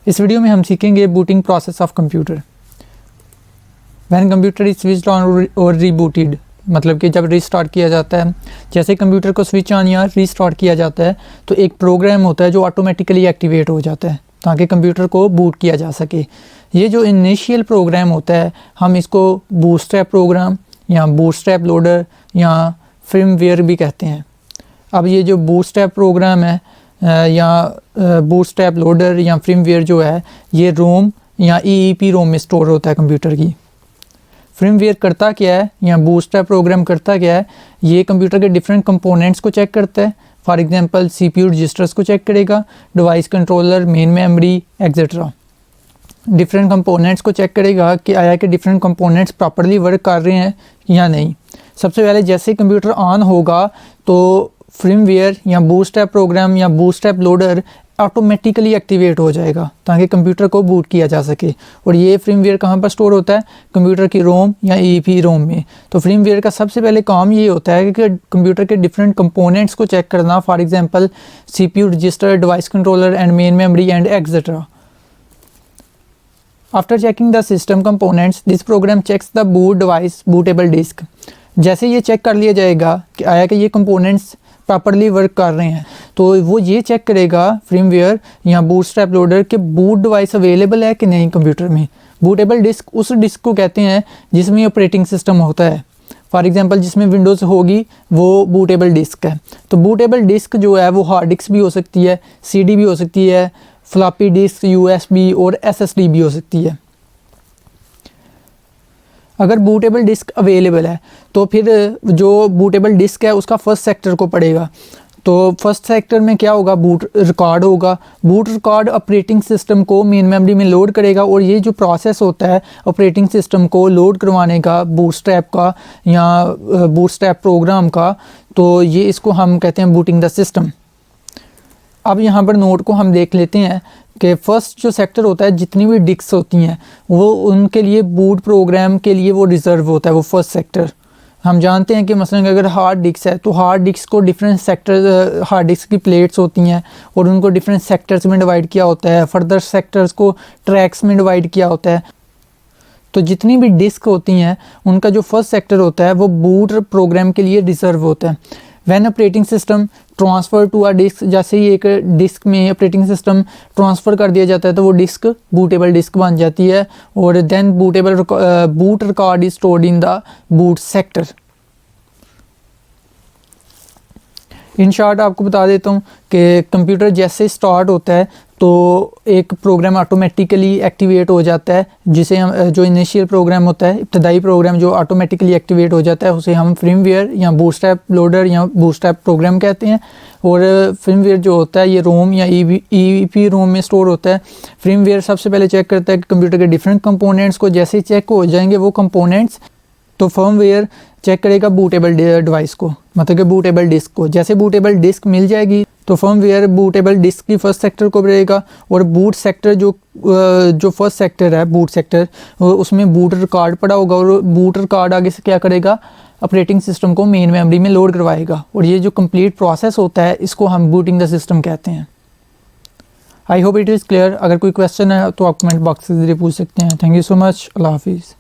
इस वीडियो में हम सीखेंगे booting process of computer. When computer is switched on और रीबूटेड, मतलब कि जब रीस्टार्ट किया जाता है, जैसे कंप्यूटर को स्विच ऑन या रीस्टार्ट किया जाता है तो एक प्रोग्राम होता है जो ऑटोमेटिकली एक्टिवेट हो जाता है ताकि कंप्यूटर को बूट किया जा सके। ये जो इनिशियल प्रोग्राम होता है हम इसको बूटस्ट्रैप प्रोग्राम या बूटस्ट्रैप लोडर या फर्मवेयर भी कहते हैं। अब ये जो बूटस्ट्रैप प्रोग्राम है या बूटस्ट्रैप लोडर या फर्मवेयर जो है ये रोम या EEPROM में स्टोर होता है कंप्यूटर की। फर्मवेयर करता क्या है या बूटस्ट्रैप प्रोग्राम करता क्या है, ये कंप्यूटर के डिफरेंट कंपोनेंट्स को चेक करता है। फॉर एग्जांपल CPU रजिस्टर्स को चेक करेगा, device controller, main memory etcetera. Different components को चेक करेगा कि आया कि डिफरेंट कंपोनेंट्स प्रॉपर्ली वर्क कर रहे हैं या नहीं। सबसे पहले जैसे ही कंप्यूटर ऑन होगा तो फर्मवेयर या बूटस्ट्रैप प्रोग्राम या बूटस्ट्रैप लोडर ऑटोमेटिकली एक्टिवेट हो जाएगा ताकि कंप्यूटर को बूट किया जा सके। और ये फर्मवेयर कहाँ पर स्टोर होता है? कंप्यूटर की रोम या EEPROM में। तो फर्मवेयर का सबसे पहले काम ये होता है कि कंप्यूटर के डिफरेंट कंपोनेंट्स को चेक करना, for example CPU register, device controller and main memory and etcetera. After checking the system components this program checks the boot device bootable disk. जैसे ये चेक कर लिया जाएगा कि आया कि ये कंपोनेंट्स प्रॉपर्ली वर्क कर रहे हैं तो वो ये चेक करेगा फर्मवेयर या बूटस्ट्रैप लोडर के बूट डिवाइस अवेलेबल है कि नहीं कंप्यूटर में। बूटेबल डिस्क उस डिस्क को कहते हैं जिसमें ऑपरेटिंग सिस्टम होता है। फॉर एग्जांपल जिसमें विंडोज़ होगी वो बूटेबल डिस्क है। तो बूटेबल डिस्क जो है वो हार्ड डिस्क भी हो सकती है, CD भी हो सकती है, फ्लॉपी डिस्क, USB और SSD भी हो सकती है। अगर बूटेबल डिस्क अवेलेबल है तो फिर जो बूटेबल डिस्क है उसका फर्स्ट सेक्टर को पड़ेगा। तो फर्स्ट सेक्टर में क्या होगा? बूट रिकॉर्ड होगा। बूट रिकॉर्ड ऑपरेटिंग सिस्टम को मेन मेमोरी में लोड करेगा और ये जो प्रोसेस होता है ऑपरेटिंग सिस्टम को लोड करवाने का बूटस्ट्रैप का या बूटस्ट्रैप प्रोग्राम का, तो ये इसको हम कहते हैं बूटिंग द सिस्टम। अब यहाँ पर नोट को हम देख लेते हैं कि फर्स्ट जो सेक्टर होता है जितनी भी डिस्क होती हैं वो उनके लिए बूट प्रोग्राम के लिए वो रिज़र्व होता है वो फर्स्ट सेक्टर। हम जानते हैं कि मसलन अगर हार्ड डिस्क है तो हार्ड डिस्क को डिफरेंट सेक्टर, हार्ड डिस्क की प्लेट्स होती हैं और उनको डिफरेंट सेक्टर्स में डिवाइड किया होता है, फर्दर सेक्टर्स को ट्रैक्स में डिवाइड किया होता है। तो जितनी भी डिस्क होती हैं उनका जो फर्स्ट सेक्टर होता है वो बूट प्रोग्राम के लिए रिज़र्व होता है। When operating system transfer to a disk, जैसे ही एक डिस्क में ऑपरेटिंग सिस्टम ट्रांसफ़र कर दिया जाता है तो वो डिस्क बूटेबल डिस्क बन जाती है और then boot record is stored in the boot sector. In short आपको बता देता हूँ कि कंप्यूटर जैसे स्टार्ट होता है तो एक प्रोग्राम ऑटोमेटिकली एक्टिवेट हो जाता है जिसे हम जो इनिशियल प्रोग्राम होता है, इब्तदाई प्रोग्राम जो ऑटोमेटिकली एक्टिवेट हो जाता है उसे हम फर्मवेयर या बूटस्ट्रैप लोडर या बूटस्ट्रैप प्रोग्राम कहते हैं। और फर्मवेयर जो होता है ये रोम या EEPROM में स्टोर होता है। फर्मवेयर सबसे पहले चेक करता है कि कंप्यूटर के डिफरेंट कंपोनेंट्स को, जैसे चेक हो जाएंगे वो कंपोनेंट्स तो फर्मवेयर चेक करेगा बूटेबल डिवाइस को, मतलब कि बूटेबल डिस्क को। जैसे बूटेबल डिस्क मिल जाएगी तो फर्मवेयर बूटेबल डिस्क की फर्स्ट सेक्टर को बढ़ेगा और बूट सेक्टर जो फर्स्ट सेक्टर है बूट सेक्टर उसमें बूट रिकॉर्ड पड़ा होगा और बूट रिकॉर्ड आगे से क्या करेगा? ऑपरेटिंग सिस्टम को मेन मेमोरी में लोड करवाएगा और ये जो कंप्लीट प्रोसेस होता है इसको हम बूटिंग द सिस्टम कहते हैं। I hope it is clear. अगर कोई क्वेश्चन है तो आप कमेंट बॉक्स के जरिए पूछ सकते हैं। Thank you so much. अल्लाह हाफिज़।